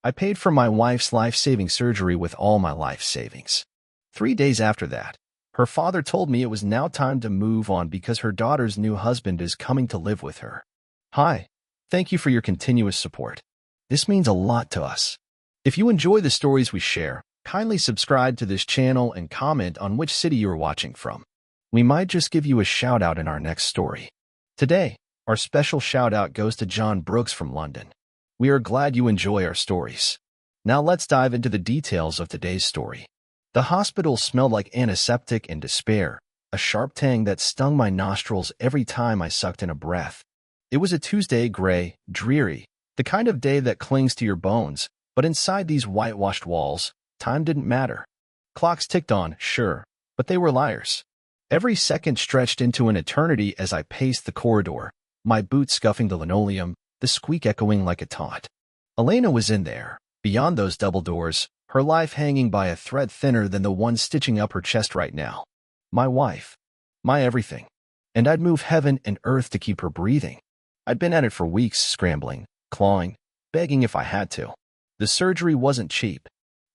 I paid for my wife's life-saving surgery with all my life savings. 3 days after that, her father told me it was now time to move on because her daughter's new husband is coming to live with her. Hi, thank you for your continuous support. This means a lot to us. If you enjoy the stories we share, kindly subscribe to this channel and comment on which city you are watching from. We might just give you a shout-out in our next story. Today, our special shout-out goes to John Brooks from London. We are glad you enjoy our stories. Now let's dive into the details of today's story. The hospital smelled like antiseptic and despair, a sharp tang that stung my nostrils every time I sucked in a breath. It was a Tuesday, gray, dreary, the kind of day that clings to your bones, but inside these whitewashed walls, time didn't matter. Clocks ticked on, sure, but they were liars. Every second stretched into an eternity as I paced the corridor, my boots scuffing the linoleum, the squeak echoing like a taunt. Elena was in there, beyond those double doors, her life hanging by a thread thinner than the one stitching up her chest right now. My wife. My everything. And I'd move heaven and earth to keep her breathing. I'd been at it for weeks, scrambling, clawing, begging if I had to. The surgery wasn't cheap.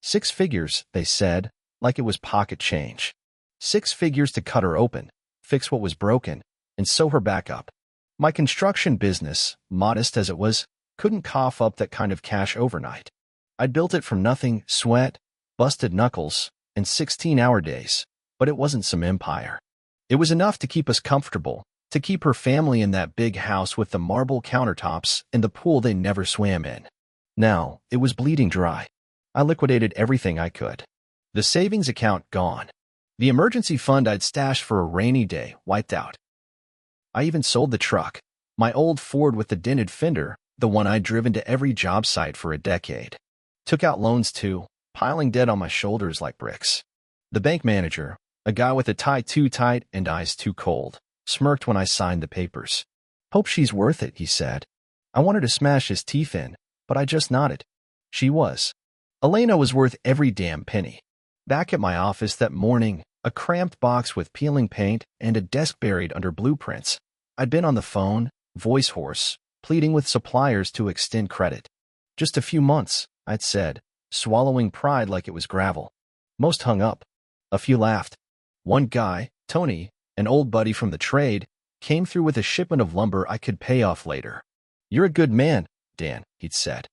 6 figures, they said, like it was pocket change. 6 figures to cut her open, fix what was broken, and sew her back up. My construction business, modest as it was, couldn't cough up that kind of cash overnight. I'd built it from nothing, sweat, busted knuckles, and 16-hour days, but it wasn't some empire. It was enough to keep us comfortable, to keep her family in that big house with the marble countertops and the pool they never swam in. Now, it was bleeding dry. I liquidated everything I could. The savings account gone. The emergency fund I'd stashed for a rainy day wiped out. I even sold the truck, my old Ford with the dented fender, the one I'd driven to every job site for a decade. Took out loans too, piling debt on my shoulders like bricks. The bank manager, a guy with a tie too tight and eyes too cold, smirked when I signed the papers. Hope she's worth it, he said. I wanted to smash his teeth in, but I just nodded. She was. Elena was worth every damn penny. Back at my office that morning, a cramped box with peeling paint and a desk buried under blueprints, I'd been on the phone, voice hoarse, pleading with suppliers to extend credit. Just a few months, I'd said, swallowing pride like it was gravel. Most hung up. A few laughed. One guy, Tony, an old buddy from the trade, came through with a shipment of lumber I could pay off later. You're a good man, Dan, he'd said.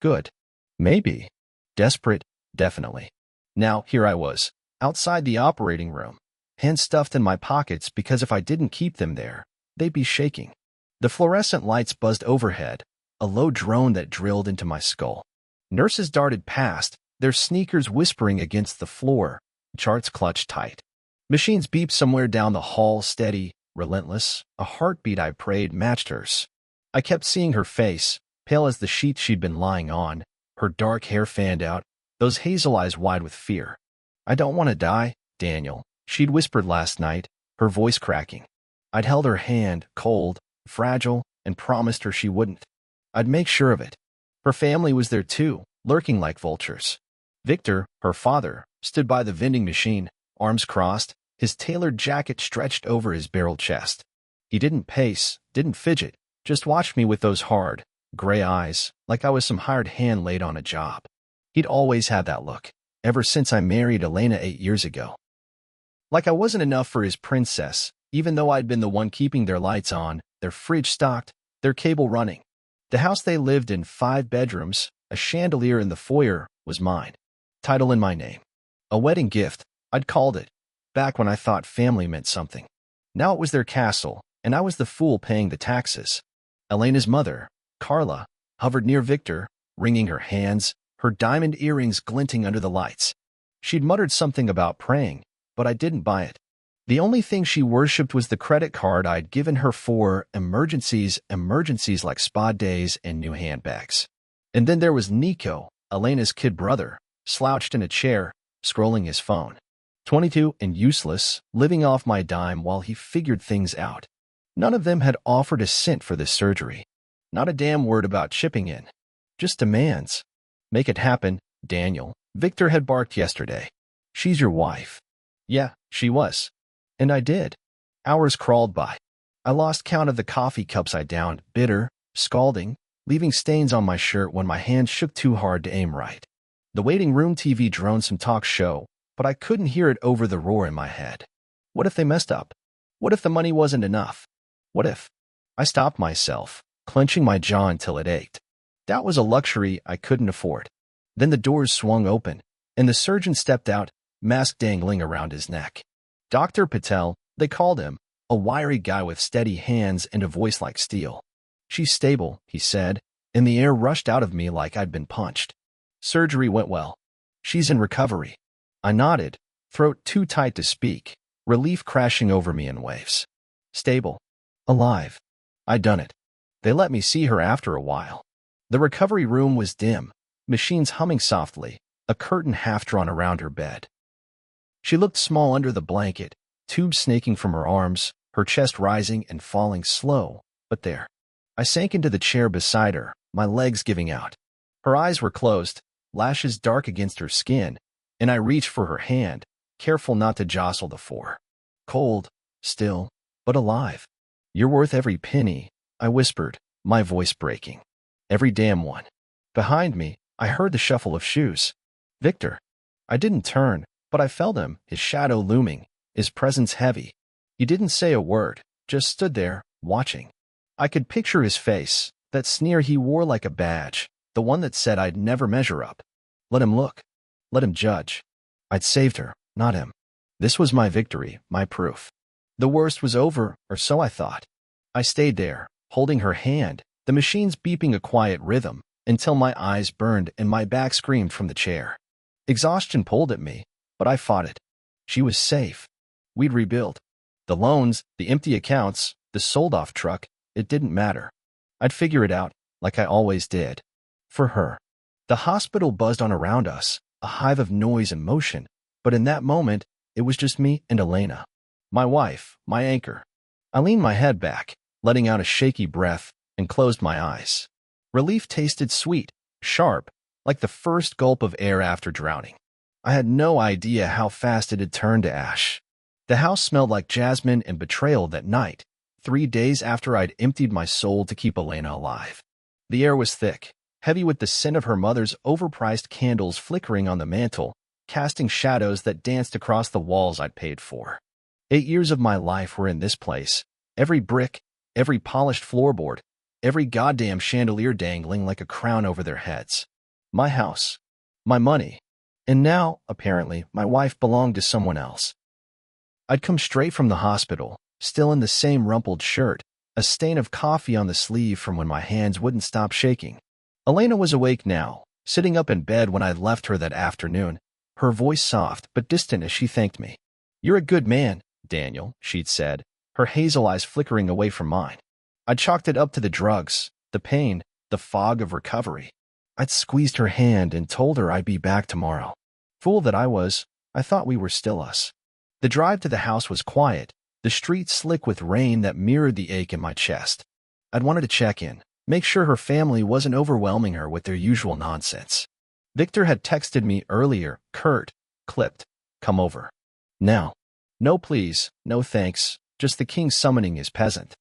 Good. Maybe. Desperate, definitely. Now, here I was, outside the operating room, hands stuffed in my pockets because if I didn't keep them there, they'd be shaking. The fluorescent lights buzzed overhead, a low drone that drilled into my skull. Nurses darted past, their sneakers whispering against the floor, charts clutched tight. Machines beeped somewhere down the hall, steady, relentless, a heartbeat I prayed matched hers. I kept seeing her face, pale as the sheet she'd been lying on, her dark hair fanned out, those hazel eyes wide with fear. I don't want to die, Daniel, she'd whispered last night, her voice cracking. I'd held her hand, cold, fragile, and promised her she wouldn't. I'd make sure of it. Her family was there too, lurking like vultures. Victor, her father, stood by the vending machine, arms crossed, his tailored jacket stretched over his barrel chest. He didn't pace, didn't fidget, just watched me with those hard, gray eyes, like I was some hired hand laid on a job. He'd always had that look, ever since I married Elena 8 years ago. Like I wasn't enough for his princess, even though I'd been the one keeping their lights on, their fridge stocked, their cable running. The house they lived in, 5 bedrooms, a chandelier in the foyer, was mine. Title in my name. A wedding gift, I'd called it, back when I thought family meant something. Now it was their castle, and I was the fool paying the taxes. Elena's mother, Carla, hovered near Victor, wringing her hands, her diamond earrings glinting under the lights. She'd muttered something about praying, but I didn't buy it. The only thing she worshipped was the credit card I'd given her for emergencies like spa days and new handbags. And then there was Nico, Elena's kid brother, slouched in a chair, scrolling his phone. 22 and useless, living off my dime while he figured things out. None of them had offered a cent for this surgery. Not a damn word about chipping in. Just demands. Make it happen, Daniel, Victor had barked yesterday. She's your wife. Yeah, she was. And I did. Hours crawled by. I lost count of the coffee cups I downed, bitter, scalding, leaving stains on my shirt when my hand shook too hard to aim right. The waiting room TV droned some talk show, but I couldn't hear it over the roar in my head. What if they messed up? What if the money wasn't enough? What if? I stopped myself, clenching my jaw until it ached. That was a luxury I couldn't afford. Then the doors swung open, and the surgeon stepped out, mask dangling around his neck. Dr. Patel, they called him, a wiry guy with steady hands and a voice like steel. "She's stable," he said, and the air rushed out of me like I'd been punched. "Surgery went well. She's in recovery." I nodded, throat too tight to speak, relief crashing over me in waves. Stable. Alive. I'd done it. They let me see her after a while. The recovery room was dim, machines humming softly, a curtain half drawn around her bed. She looked small under the blanket, tubes snaking from her arms, her chest rising and falling slow, but there. I sank into the chair beside her, my legs giving out. Her eyes were closed, lashes dark against her skin, and I reached for her hand, careful not to jostle the four. Cold, still, but alive. "You're worth every penny," I whispered, my voice breaking. "Every damn one." Behind me, I heard the shuffle of shoes. Victor. I didn't turn, but I felt him, his shadow looming, his presence heavy. He didn't say a word, just stood there, watching. I could picture his face, that sneer he wore like a badge, the one that said I'd never measure up. Let him look. Let him judge. I'd saved her, not him. This was my victory, my proof. The worst was over, or so I thought. I stayed there, holding her hand, the machines beeping a quiet rhythm, until my eyes burned and my back screamed from the chair. Exhaustion pulled at me, but I fought it. She was safe. We'd rebuild. The loans, the empty accounts, the sold-off truck, it didn't matter. I'd figure it out, like I always did. For her. The hospital buzzed on around us, a hive of noise and motion, but in that moment, it was just me and Elena. My wife, my anchor. I leaned my head back, letting out a shaky breath, and closed my eyes. Relief tasted sweet, sharp, like the first gulp of air after drowning. I had no idea how fast it had turned to ash. The house smelled like jasmine and betrayal that night, 3 days after I'd emptied my soul to keep Elena alive. The air was thick, heavy with the scent of her mother's overpriced candles flickering on the mantel, casting shadows that danced across the walls I'd paid for. 8 years of my life were in this place, every brick, every polished floorboard, every goddamn chandelier dangling like a crown over their heads. My house. My money. And now, apparently, my wife belonged to someone else. I'd come straight from the hospital, still in the same rumpled shirt, a stain of coffee on the sleeve from when my hands wouldn't stop shaking. Elena was awake now, sitting up in bed when I'd left her that afternoon, her voice soft but distant as she thanked me. "You're a good man, Daniel," she'd said, her hazel eyes flickering away from mine. I'd chalked it up to the drugs, the pain, the fog of recovery. I'd squeezed her hand and told her I'd be back tomorrow. Fool that I was, I thought we were still us. The drive to the house was quiet, the street slick with rain that mirrored the ache in my chest. I'd wanted to check in, make sure her family wasn't overwhelming her with their usual nonsense. Victor had texted me earlier, curt, clipped, "Come over. Now." No please, no thanks, just the king summoning his peasant.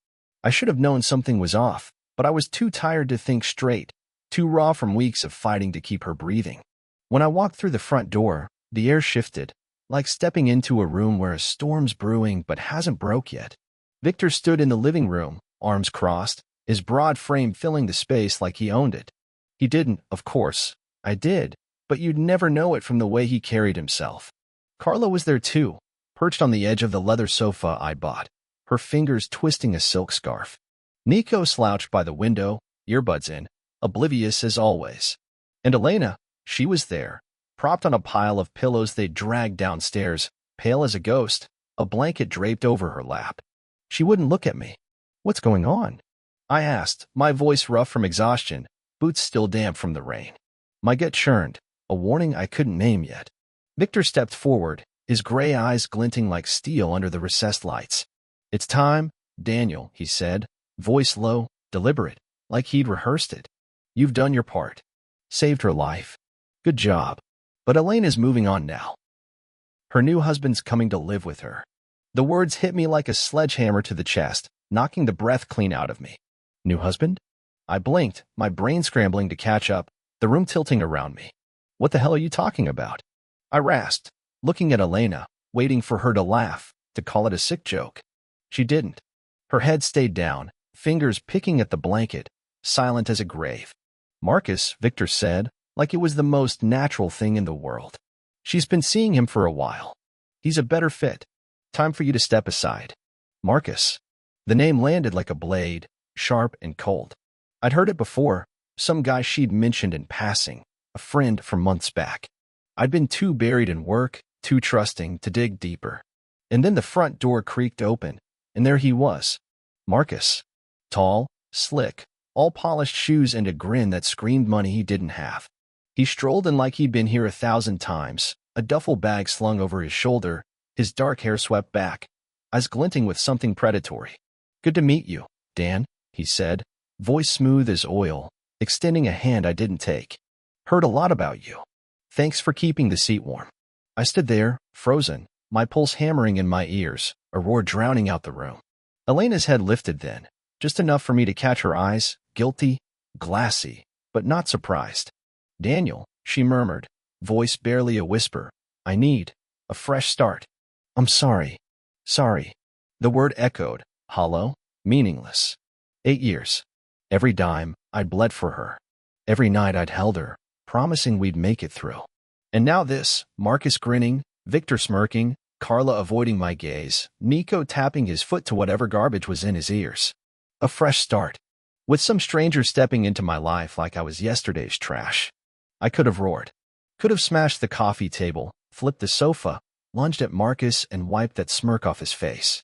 I should have known something was off, but I was too tired to think straight, too raw from weeks of fighting to keep her breathing. When I walked through the front door, the air shifted, like stepping into a room where a storm's brewing but hasn't broke yet. Victor stood in the living room, arms crossed, his broad frame filling the space like he owned it. He didn't, of course. I did, but you'd never know it from the way he carried himself. Carla was there too, perched on the edge of the leather sofa I'd bought, her fingers twisting a silk scarf. Nico slouched by the window, earbuds in, oblivious as always. And Elena, she was there, propped on a pile of pillows they'd dragged downstairs, pale as a ghost, a blanket draped over her lap. She wouldn't look at me. "What's going on?" I asked, my voice rough from exhaustion, boots still damp from the rain. My gut churned, a warning I couldn't name yet. Victor stepped forward, his gray eyes glinting like steel under the recessed lights. "It's time, Daniel," he said, voice low, deliberate, like he'd rehearsed it. "You've done your part. Saved her life. Good job. But Elena's moving on now. Her new husband's coming to live with her." The words hit me like a sledgehammer to the chest, knocking the breath clean out of me. New husband? I blinked, my brain scrambling to catch up, the room tilting around me. What the hell are you talking about? I rasped, looking at Elena, waiting for her to laugh, to call it a sick joke. She didn't. Her head stayed down, fingers picking at the blanket, silent as a grave. Marcus, Victor said, like it was the most natural thing in the world. She's been seeing him for a while. He's a better fit. Time for you to step aside. Marcus. The name landed like a blade, sharp and cold. I'd heard it before, some guy she'd mentioned in passing, a friend from months back. I'd been too buried in work, too trusting to dig deeper. And then the front door creaked open, and there he was. Marcus. Tall, slick, all polished shoes and a grin that screamed money he didn't have. He strolled in like he'd been here 1,000 times, a duffel bag slung over his shoulder, his dark hair swept back, eyes glinting with something predatory. Good to meet you, Dan, he said, voice smooth as oil, extending a hand I didn't take. Heard a lot about you. Thanks for keeping the seat warm. I stood there, frozen, my pulse hammering in my ears, a roar drowning out the room. Elena's head lifted then, just enough for me to catch her eyes, guilty, glassy, but not surprised. Daniel, she murmured, voice barely a whisper. I need a fresh start. I'm sorry. Sorry. The word echoed, hollow, meaningless. 8 years. Every dime I'd bled for her. Every night I'd held her, promising we'd make it through. And now this, Marcus grinning, Victor smirking, Carla avoiding my gaze, Nico tapping his foot to whatever garbage was in his ears. A fresh start. With some stranger stepping into my life like I was yesterday's trash. I could have roared. Could have smashed the coffee table, flipped the sofa, lunged at Marcus and wiped that smirk off his face.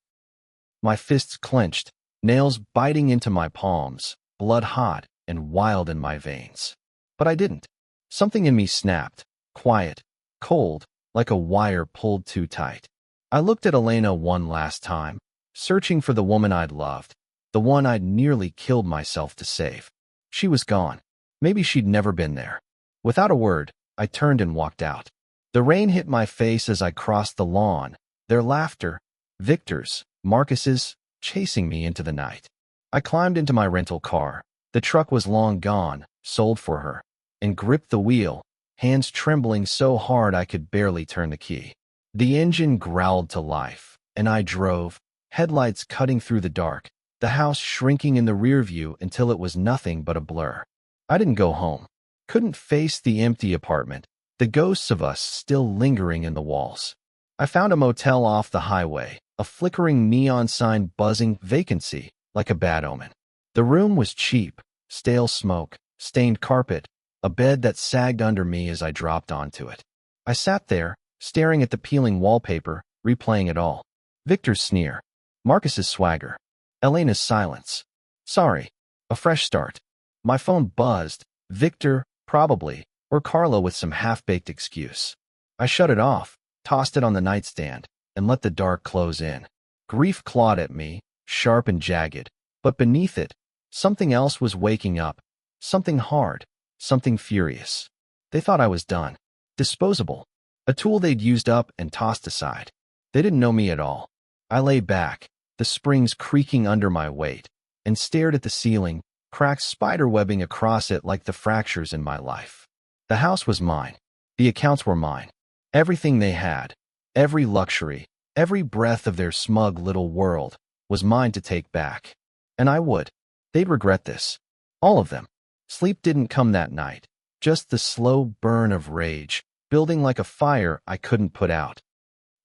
My fists clenched, nails biting into my palms, blood hot and wild in my veins. But I didn't. Something in me snapped, quiet, cold, like a wire pulled too tight. I looked at Elena one last time, searching for the woman I'd loved, the one I'd nearly killed myself to save. She was gone. Maybe she'd never been there. Without a word, I turned and walked out. The rain hit my face as I crossed the lawn, their laughter, Victor's, Marcus's, chasing me into the night. I climbed into my rental car. The truck was long gone, sold for her, and gripped the wheel, hands trembling so hard I could barely turn the key. The engine growled to life, and I drove, headlights cutting through the dark, the house shrinking in the rear view until it was nothing but a blur. I didn't go home. Couldn't face the empty apartment, the ghosts of us still lingering in the walls. I found a motel off the highway, a flickering neon sign buzzing vacancy, like a bad omen. The room was cheap, stale smoke, stained carpet, a bed that sagged under me as I dropped onto it. I sat there, staring at the peeling wallpaper, replaying it all. Victor's sneer, Marcus's swagger, Elena's silence. Sorry, a fresh start. My phone buzzed, Victor, probably, or Carla with some half-baked excuse. I shut it off, tossed it on the nightstand, and let the dark close in. Grief clawed at me, sharp and jagged, but beneath it, something else was waking up, something hard, something furious. They thought I was done, disposable, a tool they'd used up and tossed aside. They didn't know me at all. I lay back, the springs creaking under my weight, and stared at the ceiling, cracked spiderwebbing across it like the fractures in my life. The house was mine. The accounts were mine. Everything they had, every luxury, every breath of their smug little world, was mine to take back. And I would. They'd regret this. All of them. Sleep didn't come that night. Just the slow burn of rage, building like a fire I couldn't put out.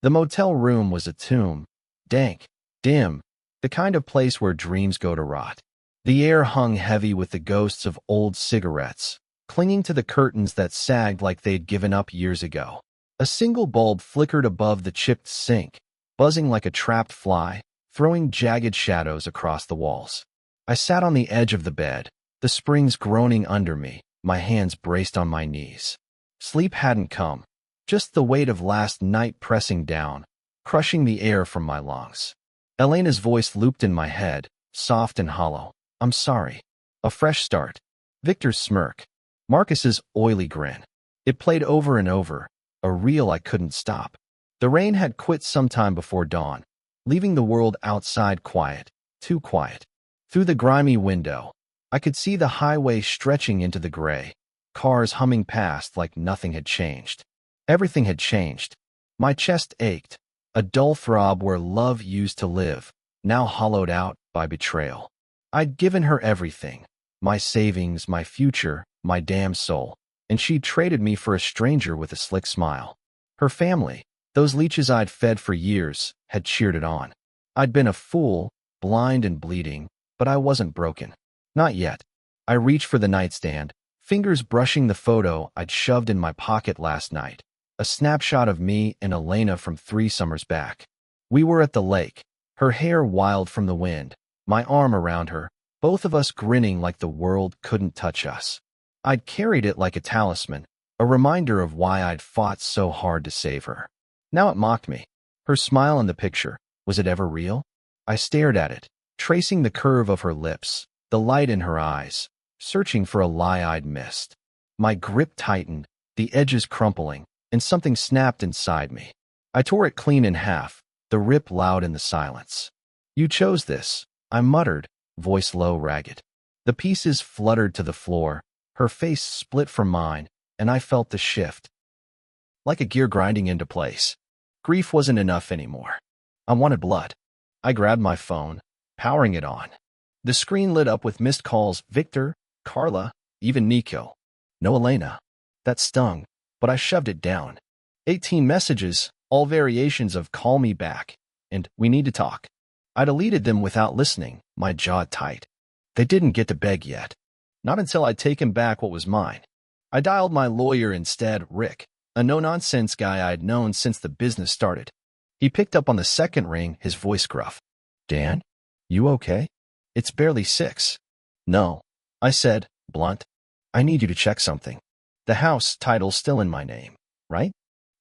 The motel room was a tomb. Dank, dim, the kind of place where dreams go to rot. The air hung heavy with the ghosts of old cigarettes, clinging to the curtains that sagged like they'd given up years ago. A single bulb flickered above the chipped sink, buzzing like a trapped fly, throwing jagged shadows across the walls. I sat on the edge of the bed, the springs groaning under me, my hands braced on my knees. Sleep hadn't come, just the weight of last night pressing down, crushing the air from my lungs. Elena's voice looped in my head, soft and hollow. I'm sorry. A fresh start. Victor's smirk. Marcus's oily grin. It played over and over, a reel I couldn't stop. The rain had quit sometime before dawn, leaving the world outside quiet, too quiet. Through the grimy window, I could see the highway stretching into the gray, cars humming past like nothing had changed. Everything had changed. My chest ached, a dull throb where love used to live, now hollowed out by betrayal. I'd given her everything, my savings, my future, my damn soul, and she'd traded me for a stranger with a slick smile. Her family, those leeches I'd fed for years, had cheered it on. I'd been a fool, blind and bleeding, but I wasn't broken. Not yet. I reached for the nightstand, fingers brushing the photo I'd shoved in my pocket last night. A snapshot of me and Elena from 3 summers back. We were at the lake, her hair wild from the wind, my arm around her, both of us grinning like the world couldn't touch us. I'd carried it like a talisman, a reminder of why I'd fought so hard to save her. Now it mocked me. Her smile in the picture, was it ever real? I stared at it, tracing the curve of her lips, the light in her eyes, searching for a lie I'd missed. My grip tightened, the edges crumpling, and something snapped inside me. I tore it clean in half, the rip loud in the silence. You chose this, I muttered, voice low, ragged. The pieces fluttered to the floor, her face split from mine, and I felt the shift. Like a gear grinding into place. Grief wasn't enough anymore. I wanted blood. I grabbed my phone, powering it on. The screen lit up with missed calls: Victor, Carla, even Nico. No Elena. That stung, but I shoved it down. 18 messages, all variations of "call me back" and "we need to talk." I deleted them without listening, my jaw tight. They didn't get to beg yet. Not until I'd taken back what was mine. I dialed my lawyer instead, Rick, a no-nonsense guy I'd known since the business started. He picked up on the second ring, his voice gruff. "Dan? You okay? It's barely 6. "No," I said, blunt. "I need you to check something. The house title's still in my name, right?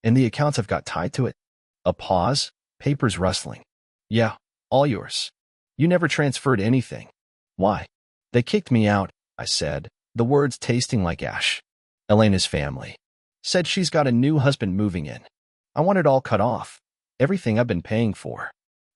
And the accounts have got tied to it." A pause, papers rustling. "Yeah, all yours. You never transferred anything." "Why?" "They kicked me out," I said, the words tasting like ash. "Elena's family said she's got a new husband moving in. I want it all cut off. Everything I've been paying for.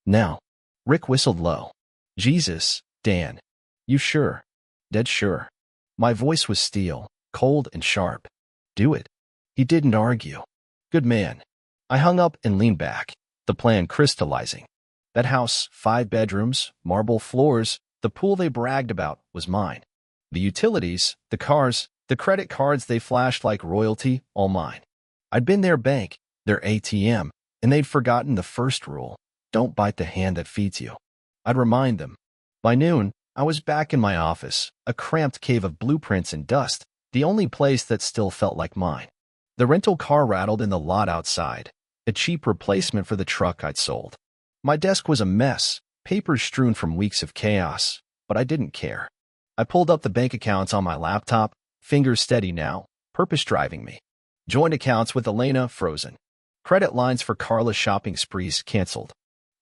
Now." Rick whistled low. "Jesus, Dan. You sure? Dead sure?" My voice was steel, cold and sharp. "Do it." He didn't argue. "Good man." I hung up and leaned back, the plan crystallizing. That house, 5 bedrooms, marble floors, the pool they bragged about, was mine. The utilities, the cars, the credit cards they flashed like royalty, all mine. I'd been their bank, their ATM, and they'd forgotten the first rule: don't bite the hand that feeds you. I'd remind them. By noon, I was back in my office, a cramped cave of blueprints and dust, the only place that still felt like mine. The rental car rattled in the lot outside, a cheap replacement for the truck I'd sold. My desk was a mess, papers strewn from weeks of chaos, but I didn't care. I pulled up the bank accounts on my laptop, fingers steady now, purpose driving me. Joint accounts with Elena frozen. Credit lines for Carla's shopping sprees canceled.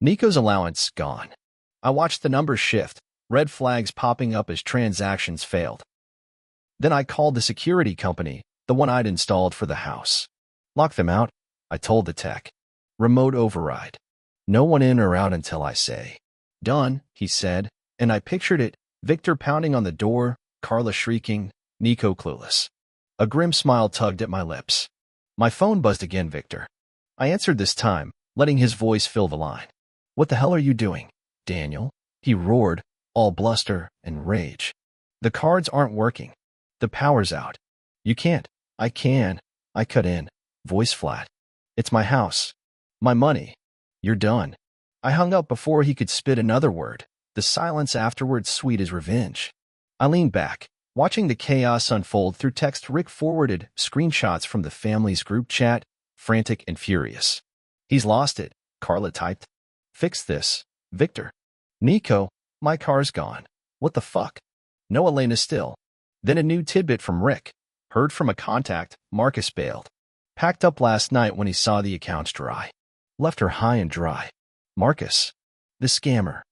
Nico's allowance gone. I watched the numbers shift, red flags popping up as transactions failed. Then I called the security company, the one I'd installed for the house. "Lock them out," I told the tech. "Remote override. No one in or out until I say." "Done," he said, and I pictured it, Victor pounding on the door, Carla shrieking, Nico clueless. A grim smile tugged at my lips. My phone buzzed again, Victor. I answered this time, letting his voice fill the line. "What the hell are you doing, Daniel?" he roared, all bluster and rage. "The cards aren't working. The power's out." "You can't." "I can." I cut in, voice flat. "It's my house. My money. You're done." I hung up before he could spit another word, the silence afterwards sweet as revenge. I leaned back, watching the chaos unfold through text. Rick forwarded screenshots from the family's group chat, frantic and furious. "He's lost it," Carla typed. "Fix this, Victor." "Nico, my car's gone. What the fuck?" "No Elena still." Then a new tidbit from Rick. "Heard from a contact, Marcus bailed. Packed up last night when he saw the accounts dry. Left her high and dry." Marcus. The scammer.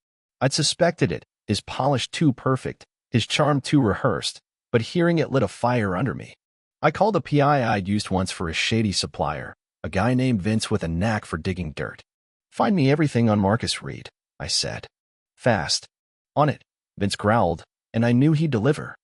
I'd suspected it, his polish too perfect, his charm too rehearsed, but hearing it lit a fire under me. I called a PI I'd used once for a shady supplier, a guy named Vince with a knack for digging dirt. "Find me everything on Marcus Reed," I said. "Fast." "On it," Vince growled, and I knew he'd deliver.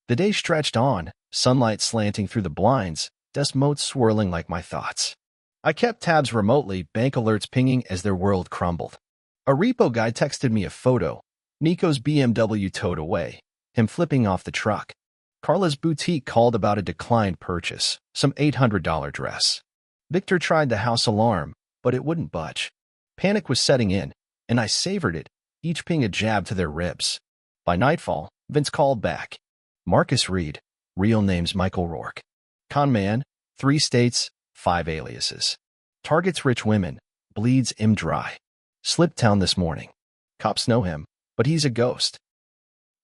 The day stretched on, sunlight slanting through the blinds, dust motes swirling like my thoughts. I kept tabs remotely, bank alerts pinging as their world crumbled. A repo guy texted me a photo, Nico's BMW towed away, him flipping off the truck. Carla's boutique called about a declined purchase, some $800 dress. Victor tried the house alarm, but it wouldn't budge. Panic was setting in, and I savored it, each ping a jab to their ribs. By nightfall, Vince called back. Marcus Reed, real name's Michael Rourke. Con man, 3 states, 5 aliases. Targets rich women, bleeds him dry. Slipped town this morning. Cops know him, but he's a ghost.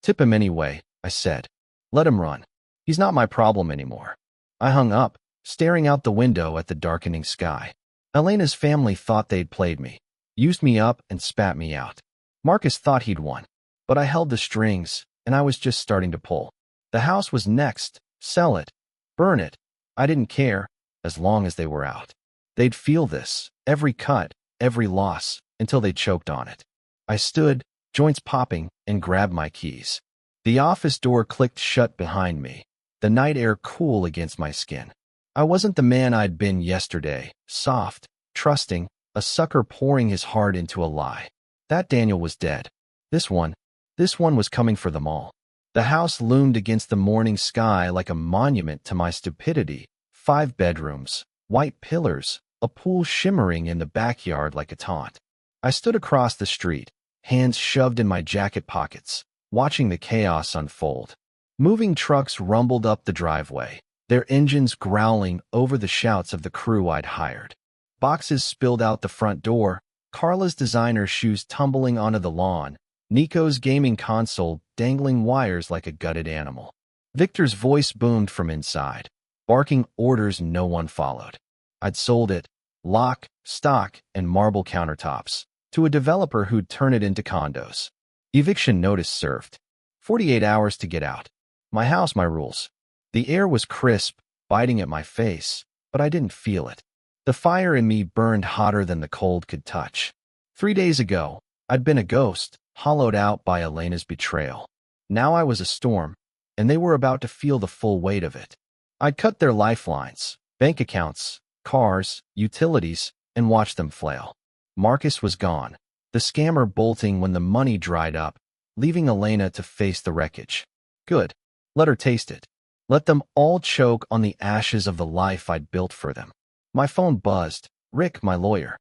Tip him anyway, I said. Let him run. He's not my problem anymore. I hung up, staring out the window at the darkening sky. Elena's family thought they'd played me, used me up and spat me out. Marcus thought he'd won, but I held the strings, and I was just starting to pull. The house was next. Sell it. Burn it. I didn't care, as long as they were out. They'd feel this, every cut, every loss, until they choked on it. I stood, joints popping, and grabbed my keys. The office door clicked shut behind me, the night air cool against my skin. I wasn't the man I'd been yesterday, soft, trusting, a sucker pouring his heart into a lie. That Daniel was dead. This one was coming for them all. The house loomed against the morning sky like a monument to my stupidity. 5 bedrooms, white pillars, a pool shimmering in the backyard like a taunt. I stood across the street, hands shoved in my jacket pockets, watching the chaos unfold. Moving trucks rumbled up the driveway, their engines growling over the shouts of the crew I'd hired. Boxes spilled out the front door, Carla's designer shoes tumbling onto the lawn, Nico's gaming console dangling wires like a gutted animal. Victor's voice boomed from inside, barking orders no one followed. I'd sold it, lock, stock, and marble countertops, to a developer who'd turn it into condos. Eviction notice served. 48 hours to get out. My house, my rules. The air was crisp, biting at my face, but I didn't feel it. The fire in me burned hotter than the cold could touch. 3 days ago, I'd been a ghost, hollowed out by Elena's betrayal. Now I was a storm, and they were about to feel the full weight of it. I'd cut their lifelines, bank accounts, cars, utilities, and watched them flail. Marcus was gone, the scammer bolting when the money dried up, leaving Elena to face the wreckage. Good. Let her taste it. Let them all choke on the ashes of the life I'd built for them. My phone buzzed. Rick, my lawyer.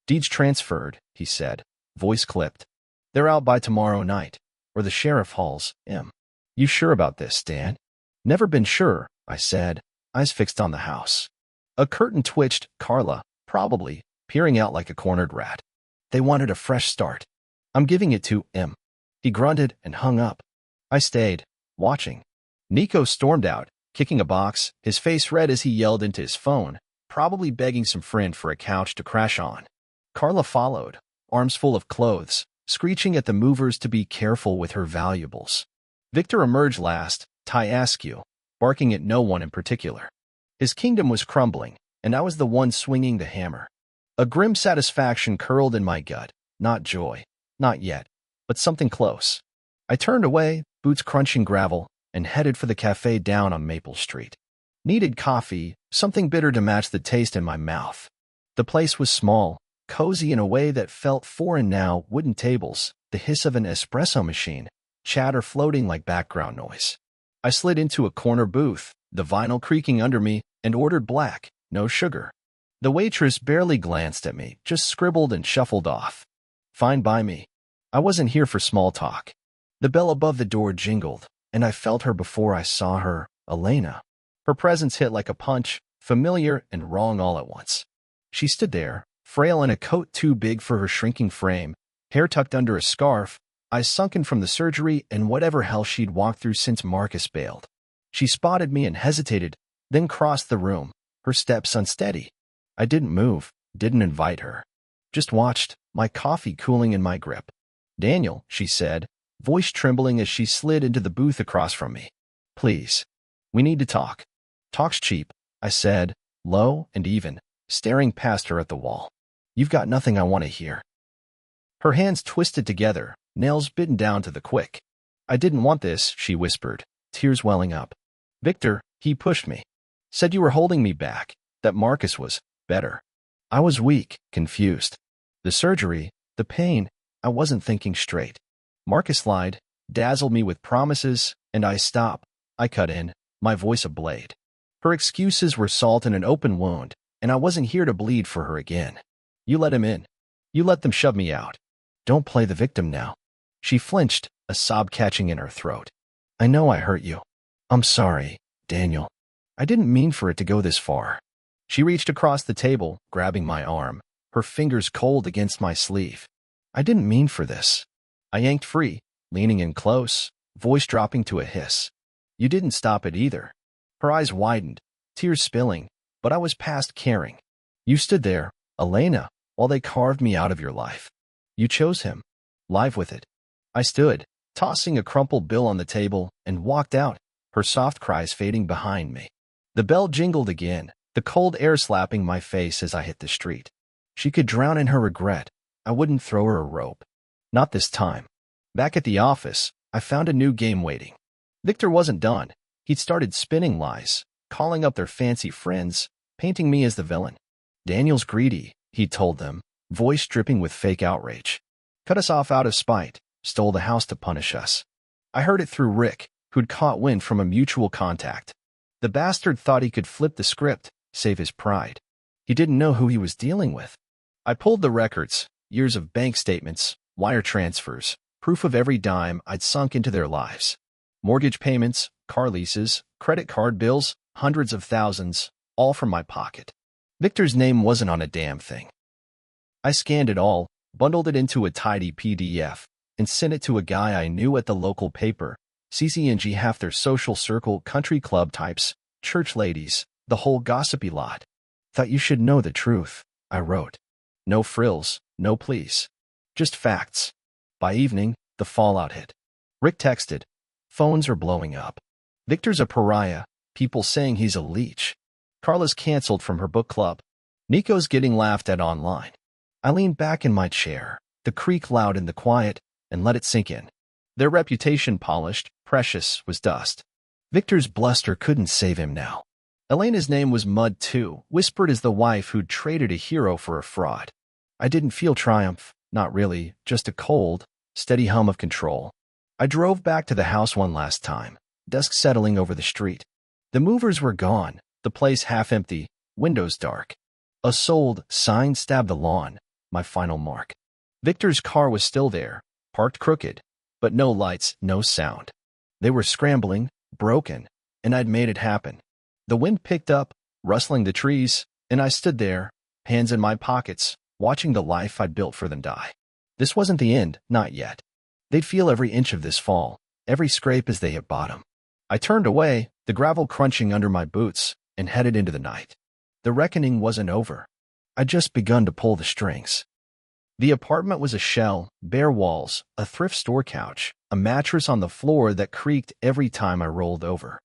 Deeds transferred, he said, voice clipped. They're out by tomorrow night, or the sheriff hauls him. You sure about this, Dan? Never been sure, I said, eyes fixed on the house. A curtain twitched, Carla, probably, peering out like a cornered rat. They wanted a fresh start. I'm giving it to him. He grunted and hung up. I stayed, watching. Nico stormed out, kicking a box, his face red as he yelled into his phone, probably begging some friend for a couch to crash on. Carla followed, arms full of clothes, screeching at the movers to be careful with her valuables. Victor emerged last, tie askew, barking at no one in particular. His kingdom was crumbling, and I was the one swinging the hammer. A grim satisfaction curled in my gut, not joy, not yet, but something close. I turned away, boots crunching gravel, and headed for the cafe down on Maple Street. Needed coffee, something bitter to match the taste in my mouth. The place was small, cozy in a way that felt foreign now, wooden tables, the hiss of an espresso machine, chatter floating like background noise. I slid into a corner booth, the vinyl creaking under me, and ordered black, no sugar. The waitress barely glanced at me, just scribbled and shuffled off. Fine by me. I wasn't here for small talk. The bell above the door jingled, and I felt her before I saw her, Elena. Her presence hit like a punch, familiar and wrong all at once. She stood there, frail in a coat too big for her shrinking frame, hair tucked under a scarf, eyes sunken from the surgery and whatever hell she'd walked through since Marcus bailed. She spotted me and hesitated, then crossed the room, her steps unsteady. I didn't move, didn't invite her. Just watched, my coffee cooling in my grip. Daniel, she said, voice trembling as she slid into the booth across from me. Please. We need to talk. Talk's cheap, I said, low and even, staring past her at the wall. You've got nothing I want to hear. Her hands twisted together, nails bitten down to the quick. I didn't want this, she whispered, tears welling up. Victor, he pushed me. Said you were holding me back, that Marcus was better. I was weak, confused. The surgery, the pain, I wasn't thinking straight. Marcus lied, dazzled me with promises, and I stopped. I cut in, my voice a blade. Her excuses were salt in an open wound, and I wasn't here to bleed for her again. You let him in. You let them shove me out. Don't play the victim now. She flinched, a sob catching in her throat. I know I hurt you. I'm sorry, Daniel. I didn't mean for it to go this far. She reached across the table, grabbing my arm, her fingers cold against my sleeve. I didn't mean for this. I yanked free, leaning in close, voice dropping to a hiss. You didn't stop it either. Her eyes widened, tears spilling, but I was past caring. You stood there, Elena, while they carved me out of your life. You chose him. Live with it. I stood, tossing a crumpled bill on the table, and walked out, her soft cries fading behind me. The bell jingled again, the cold air slapping my face as I hit the street. She could drown in her regret. I wouldn't throw her a rope. Not this time. Back at the office, I found a new game waiting. Victor wasn't done. He'd started spinning lies, calling up their fancy friends, painting me as the villain. Daniel's greedy, he told them, voice dripping with fake outrage. Cut us off out of spite, stole the house to punish us. I heard it through Rick, who'd caught wind from a mutual contact. The bastard thought he could flip the script, save his pride. He didn't know who he was dealing with. I pulled the records, years of bank statements, wire transfers, proof of every dime I'd sunk into their lives. Mortgage payments, car leases, credit card bills, hundreds of thousands, all from my pocket. Victor's name wasn't on a damn thing. I scanned it all, bundled it into a tidy PDF, and sent it to a guy I knew at the local paper. CCNG, half their social circle, country club types, church ladies, the whole gossipy lot. Thought you should know the truth, I wrote. No frills, no pleas. Just facts. By evening, the fallout hit. Rick texted. Phones are blowing up. Victor's a pariah, people saying he's a leech. Carla's canceled from her book club. Nico's getting laughed at online. I leaned back in my chair, the creak loud in the quiet, and let it sink in. Their reputation polished, precious, was dust. Victor's bluster couldn't save him now. Elena's name was mud too, whispered as the wife who'd traded a hero for a fraud. I didn't feel triumph, not really, just a cold, steady hum of control. I drove back to the house one last time, dusk settling over the street. The movers were gone, the place half empty, windows dark. A sold sign stabbed the lawn, my final mark. Victor's car was still there, parked crooked, but no lights, no sound. They were scrambling, broken, and I'd made it happen. The wind picked up, rustling the trees, and I stood there, hands in my pockets, watching the life I'd built for them die. This wasn't the end, not yet. They'd feel every inch of this fall, every scrape as they hit bottom. I turned away, the gravel crunching under my boots, and headed into the night. The reckoning wasn't over. I'd just begun to pull the strings. The apartment was a shell, bare walls, a thrift store couch, a mattress on the floor that creaked every time I rolled over.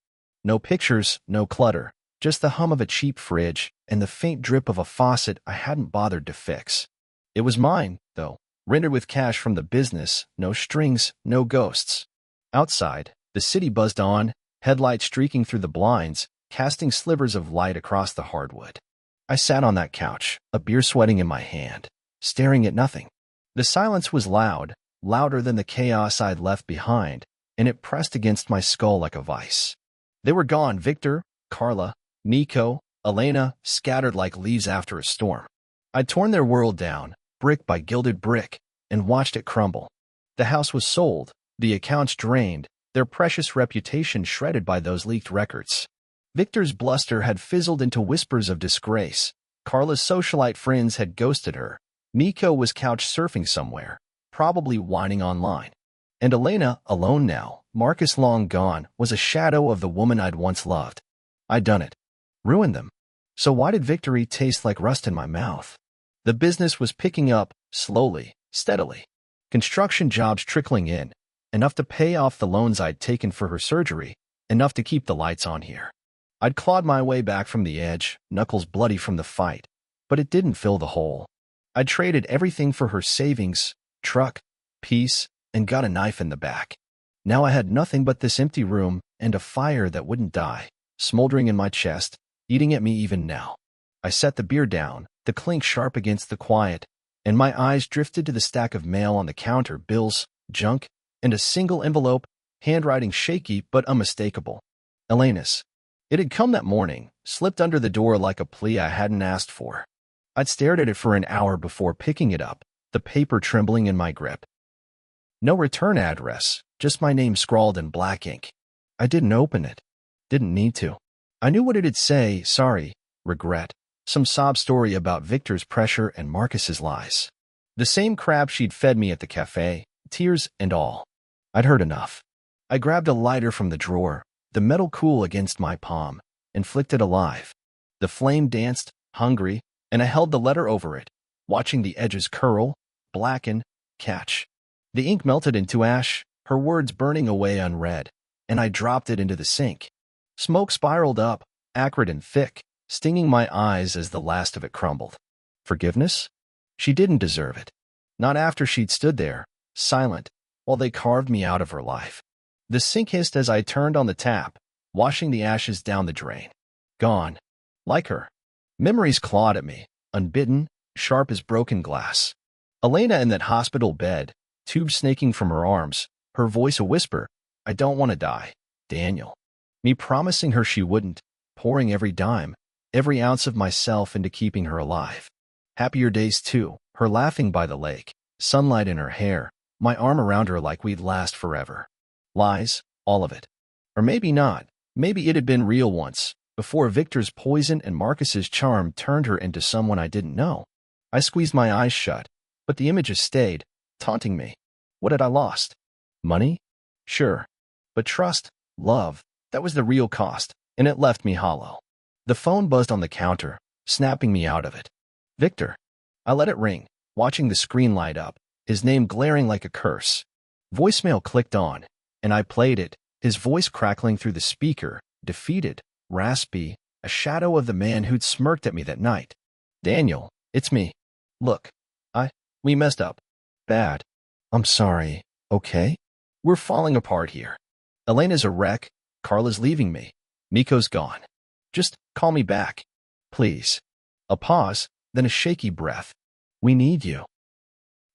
No pictures, no clutter, just the hum of a cheap fridge and the faint drip of a faucet I hadn't bothered to fix. It was mine, though, rented with cash from the business, no strings, no ghosts. Outside, the city buzzed on, headlights streaking through the blinds, casting slivers of light across the hardwood. I sat on that couch, a beer sweating in my hand, staring at nothing. The silence was loud, louder than the chaos I'd left behind, and it pressed against my skull like a vice. They were gone, Victor, Carla, Nico, Elena, scattered like leaves after a storm. I'd torn their world down, brick by gilded brick, and watched it crumble. The house was sold, the accounts drained, their precious reputation shredded by those leaked records. Victor's bluster had fizzled into whispers of disgrace. Carla's socialite friends had ghosted her. Nico was couch surfing somewhere, probably whining online. And Elena, alone now, Marcus long gone, was a shadow of the woman I'd once loved. I'd done it. Ruined them. So why did victory taste like rust in my mouth? The business was picking up, slowly, steadily. Construction jobs trickling in, enough to pay off the loans I'd taken for her surgery, enough to keep the lights on here. I'd clawed my way back from the edge, knuckles bloody from the fight, but it didn't fill the hole. I'd traded everything for her savings, truck, peace, and got a knife in the back. Now I had nothing but this empty room and a fire that wouldn't die, smoldering in my chest, eating at me even now. I set the beer down, the clink sharp against the quiet, and my eyes drifted to the stack of mail on the counter, bills, junk, and a single envelope, handwriting shaky but unmistakable. Elena's. It had come that morning, slipped under the door like a plea I hadn't asked for. I'd stared at it for an hour before picking it up, the paper trembling in my grip. No return address, just my name scrawled in black ink. I didn't open it. Didn't need to. I knew what it'd say: sorry, regret, some sob story about Victor's pressure and Marcus's lies. The same crap she'd fed me at the cafe, tears and all. I'd heard enough. I grabbed a lighter from the drawer, the metal cool against my palm, and flicked it alive. The flame danced, hungry, and I held the letter over it, watching the edges curl, blacken, catch. The ink melted into ash, her words burning away unread, and I dropped it into the sink. Smoke spiraled up, acrid and thick, stinging my eyes as the last of it crumbled. Forgiveness? She didn't deserve it. Not after she'd stood there, silent, while they carved me out of her life. The sink hissed as I turned on the tap, washing the ashes down the drain. Gone. Like her. Memories clawed at me, unbidden, sharp as broken glass. Elena in that hospital bed, tubes snaking from her arms, her voice a whisper, "I don't want to die, Daniel." Me promising her she wouldn't, pouring every dime, every ounce of myself into keeping her alive. Happier days too, her laughing by the lake, sunlight in her hair, my arm around her like we'd last forever. Lies, all of it. Or maybe not, maybe it had been real once, before Victor's poison and Marcus's charm turned her into someone I didn't know. I squeezed my eyes shut, but the images stayed, taunting me. What had I lost? Money? Sure. But trust, love, that was the real cost, and it left me hollow. The phone buzzed on the counter, snapping me out of it. Victor. I let it ring, watching the screen light up, his name glaring like a curse. Voicemail clicked on, and I played it, his voice crackling through the speaker, defeated, raspy, a shadow of the man who'd smirked at me that night. Daniel, it's me. Look, we messed up. Bad. I'm sorry, okay? We're falling apart here. Elena's a wreck, Carla's leaving me, Miko's gone. Just call me back. Please. A pause, then a shaky breath. We need you.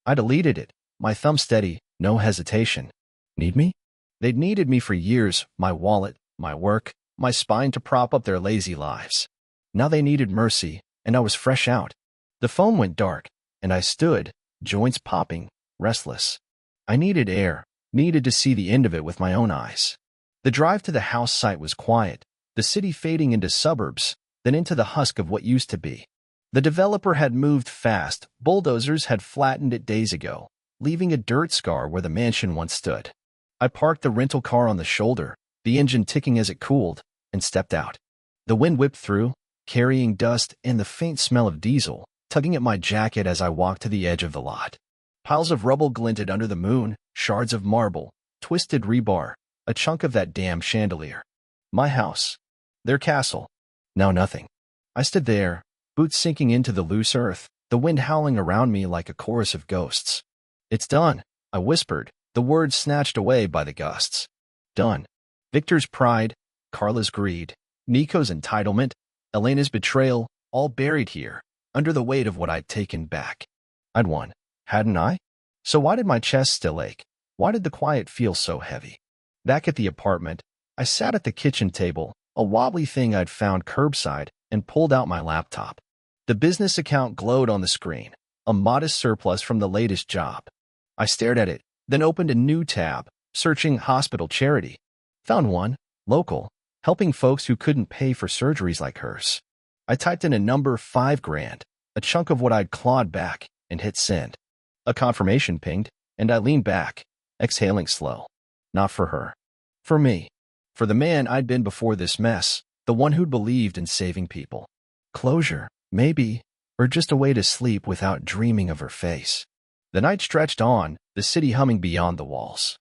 I deleted it, my thumb steady, no hesitation. Need me? They'd needed me for years, my wallet, my work, my spine to prop up their lazy lives. Now they needed mercy, and I was fresh out. The phone went dark, and I stood, joints popping, restless. I needed air, needed to see the end of it with my own eyes. The drive to the house site was quiet, the city fading into suburbs, then into the husk of what used to be. The developer had moved fast, bulldozers had flattened it days ago, leaving a dirt scar where the mansion once stood. I parked the rental car on the shoulder, the engine ticking as it cooled, and stepped out. The wind whipped through, carrying dust and the faint smell of diesel, tugging at my jacket as I walked to the edge of the lot. Piles of rubble glinted under the moon, shards of marble, twisted rebar, a chunk of that damn chandelier. My house. Their castle. Now nothing. I stood there, boots sinking into the loose earth, the wind howling around me like a chorus of ghosts. It's done, I whispered, the words snatched away by the gusts. Done. Victor's pride, Carla's greed, Nico's entitlement, Elena's betrayal, all buried here, under the weight of what I'd taken back. I'd won, hadn't I? So why did my chest still ache? Why did the quiet feel so heavy? Back at the apartment, I sat at the kitchen table, a wobbly thing I'd found curbside, and pulled out my laptop. The business account glowed on the screen, a modest surplus from the latest job. I stared at it, then opened a new tab, searching hospital charity. Found one, local, helping folks who couldn't pay for surgeries like hers. I typed in a number, $5,000, a chunk of what I'd clawed back, and hit send. A confirmation pinged, and I leaned back, exhaling slow. Not for her. For me. For the man I'd been before this mess, the one who'd believed in saving people. Closure, maybe, or just a way to sleep without dreaming of her face. The night stretched on, the city humming beyond the walls.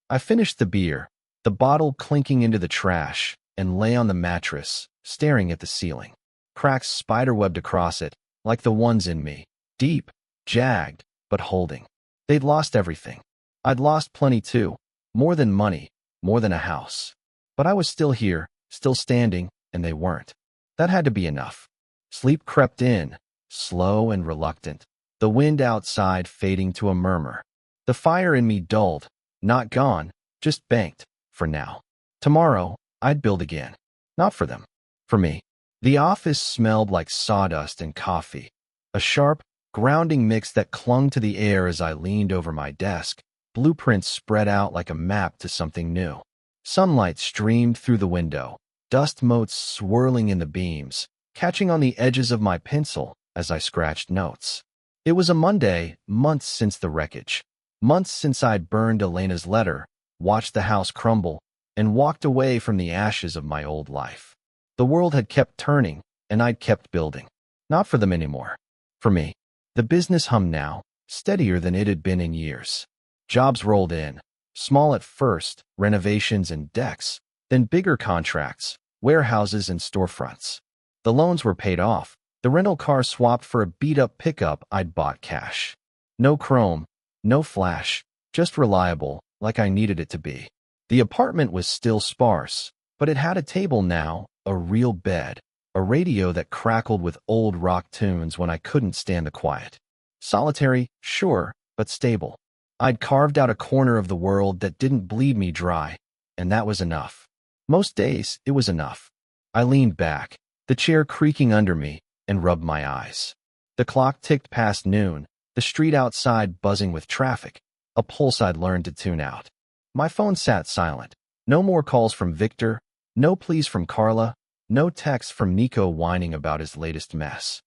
I finished the beer, the bottle clinking into the trash, and lay on the mattress, staring at the ceiling. Cracks spiderwebbed across it, like the ones in me, deep, jagged, but holding. They'd lost everything. I'd lost plenty too, More than money, more than a house. But I was still here, still standing, and they weren't. That had to be enough. Sleep crept in, slow and reluctant, the wind outside fading to a murmur. The fire in me dulled, not gone, just banked, for now. Tomorrow, I'd build again. Not for them. For me. The office smelled like sawdust and coffee. A sharp, grounding mix that clung to the air as I leaned over my desk, blueprints spread out like a map to something new. Sunlight streamed through the window, dust motes swirling in the beams, catching on the edges of my pencil as I scratched notes. It was a Monday, months since the wreckage. Months since I'd burned Elena's letter, watched the house crumble, and walked away from the ashes of my old life. The world had kept turning, and I'd kept building. Not for them anymore. For me. The business hummed now, steadier than it had been in years. Jobs rolled in, small at first, renovations and decks, then bigger contracts, warehouses and storefronts. The loans were paid off, the rental car swapped for a beat-up pickup I'd bought cash. No chrome, no flash, just reliable, like I needed it to be. The apartment was still sparse, but it had a table now, a real bed, a radio that crackled with old rock tunes when I couldn't stand the quiet. Solitary, sure, but stable. I'd carved out a corner of the world that didn't bleed me dry, and that was enough. Most days, it was enough. I leaned back, the chair creaking under me, and rubbed my eyes. The clock ticked past noon, the street outside buzzing with traffic, a pulse I'd learned to tune out. My phone sat silent. No more calls from Victor, no pleas from Carla, no texts from Nico whining about his latest mess.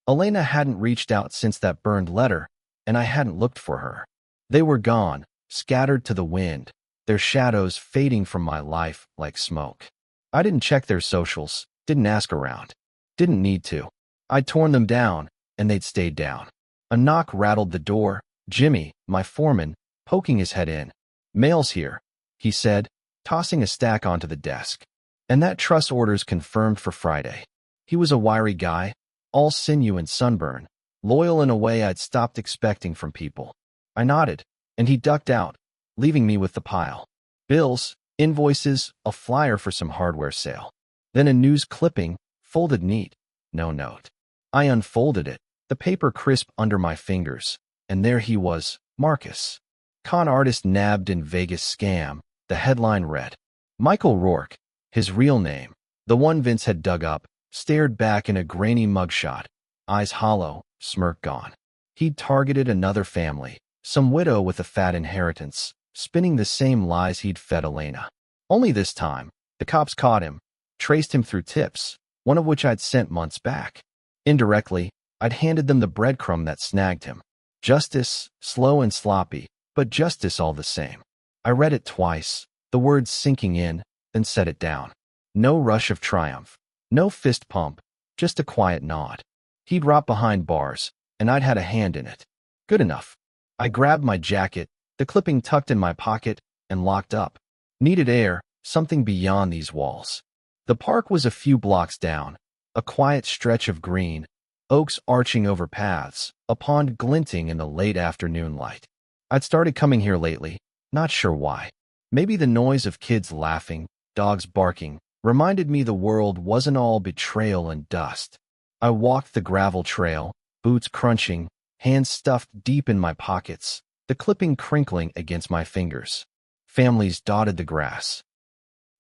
Elena hadn't reached out since that burned letter, and I hadn't looked for her. They were gone, scattered to the wind, their shadows fading from my life like smoke. I didn't check their socials, didn't ask around. Didn't need to. I'd torn them down, and they'd stayed down. A knock rattled the door. Jimmy, my foreman, poking his head in. "Mail's here," he said, tossing a stack onto the desk. "And that truss order's confirmed for Friday." He was a wiry guy, all sinew and sunburn, loyal in a way I'd stopped expecting from people. I nodded, and he ducked out, leaving me with the pile. Bills, invoices, a flyer for some hardware sale. Then a news clipping, folded neat, no note. I unfolded it, the paper crisp under my fingers, and there he was, Marcus. Con artist nabbed in Vegas scam, the headline read. Michael Rourke, his real name, the one Vince had dug up, stared back in a grainy mugshot, eyes hollow, smirk gone. He'd targeted another family, some widow with a fat inheritance, spinning the same lies he'd fed Elena. Only this time, the cops caught him, traced him through tips, one of which I'd sent months back. Indirectly, I'd handed them the breadcrumb that snagged him. Justice, slow and sloppy, but justice all the same. I read it twice, the words sinking in, then set it down. No rush of triumph, no fist pump, just a quiet nod. He'd rot behind bars, and I'd had a hand in it. Good enough. I grabbed my jacket, the clipping tucked in my pocket, and locked up. Needed air, something beyond these walls. The park was a few blocks down, a quiet stretch of green, oaks arching over paths, a pond glinting in the late afternoon light. I'd started coming here lately, not sure why. Maybe the noise of kids laughing, dogs barking, reminded me the world wasn't all betrayal and dust. I walked the gravel trail, boots crunching, hands stuffed deep in my pockets, the clipping crinkling against my fingers. Families dotted the grass.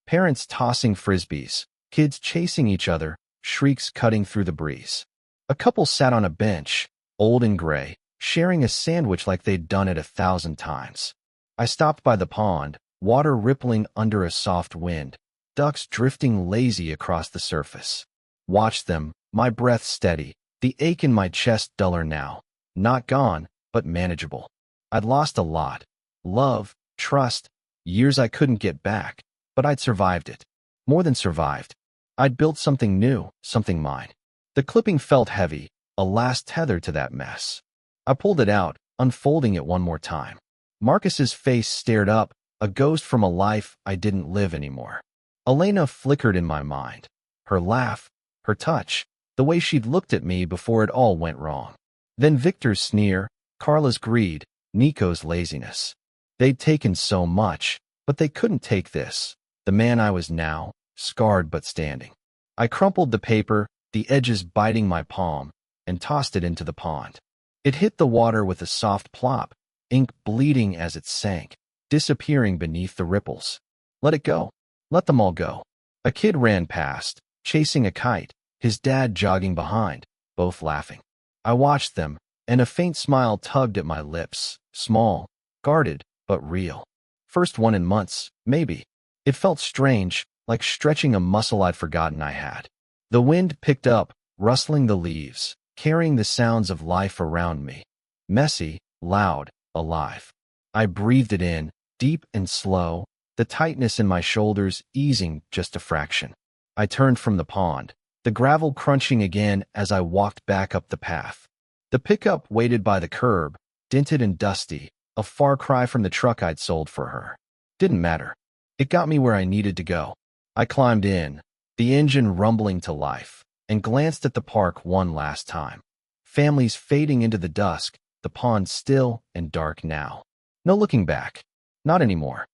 Parents tossing frisbees, kids chasing each other, shrieks cutting through the breeze. A couple sat on a bench, old and gray, sharing a sandwich like they'd done it 1,000 times. I stopped by the pond, water rippling under a soft wind, ducks drifting lazy across the surface. Watched them, my breath steady, the ache in my chest duller now. Not gone, but manageable. I'd lost a lot. Love, trust, years I couldn't get back, but I'd survived it. More than survived. I'd built something new, something mine. The clipping felt heavy, a last tether to that mess. I pulled it out, unfolding it one more time. Marcus's face stared up, a ghost from a life I didn't live anymore. Elena flickered in my mind. Her laugh, her touch, the way she'd looked at me before it all went wrong. Then Victor's sneer, Carla's greed, Nico's laziness. They'd taken so much, but they couldn't take this, the man I was now, scarred but standing. I crumpled the paper, the edges biting my palm, and tossed it into the pond. It hit the water with a soft plop, ink bleeding as it sank, disappearing beneath the ripples. Let it go. Let them all go. A kid ran past, chasing a kite, his dad jogging behind, both laughing. I watched them, and a faint smile tugged at my lips, small, guarded, but real. First one in months, maybe. It felt strange, like stretching a muscle I'd forgotten I had. The wind picked up, rustling the leaves, carrying the sounds of life around me. Messy, loud, alive. I breathed it in, deep and slow, the tightness in my shoulders easing just a fraction. I turned from the pond, the gravel crunching again as I walked back up the path. The pickup waited by the curb, dented and dusty, a far cry from the truck I'd sold for her. Didn't matter. It got me where I needed to go. I climbed in, the engine rumbling to life, and glanced at the park one last time. Families fading into the dusk, the pond still and dark now. No looking back. Not anymore.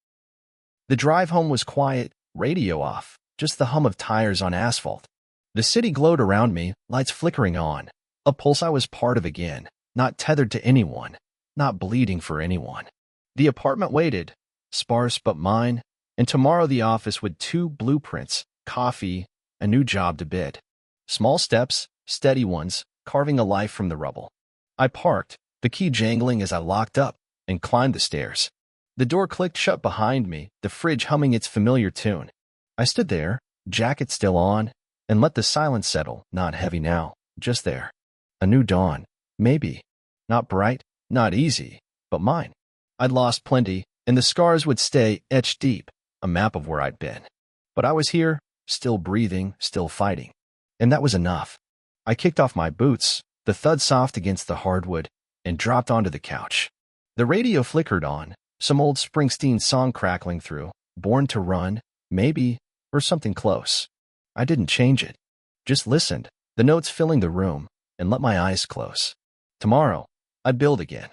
The drive home was quiet, radio off, just the hum of tires on asphalt. The city glowed around me, lights flickering on, a pulse I was part of again, not tethered to anyone, not bleeding for anyone. The apartment waited, sparse but mine, and tomorrow the office with 2 blueprints, coffee, a new job to bid. Small steps, steady ones, carving a life from the rubble. I parked, the key jangling as I locked up, and climbed the stairs. The door clicked shut behind me, the fridge humming its familiar tune. I stood there, jacket still on, and let the silence settle, not heavy now, just there. A new dawn, maybe. Not bright, not easy, but mine. I'd lost plenty, and the scars would stay etched deep, a map of where I'd been. But I was here, still breathing, still fighting. And that was enough. I kicked off my boots, the thud soft against the hardwood, and dropped onto the couch. The radio flickered on, some old Springsteen song crackling through, Born to Run, maybe, or something close. I didn't change it. Just listened, the notes filling the room, and let my eyes close. Tomorrow, I'd build again.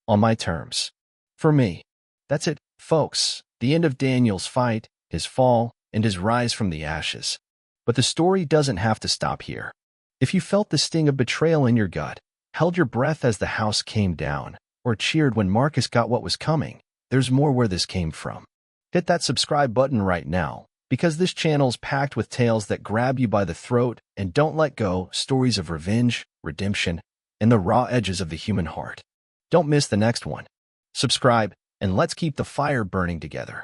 On my terms. For me. That's it, folks. The end of Daniel's fight, his fall, and his rise from the ashes. But the story doesn't have to stop here. If you felt the sting of betrayal in your gut, held your breath as the house came down, or cheered when Marcus got what was coming, there's more where this came from. Hit that subscribe button right now, because this channel's packed with tales that grab you by the throat and don't let go, stories of revenge, redemption, and the raw edges of the human heart. Don't miss the next one. Subscribe, and let's keep the fire burning together.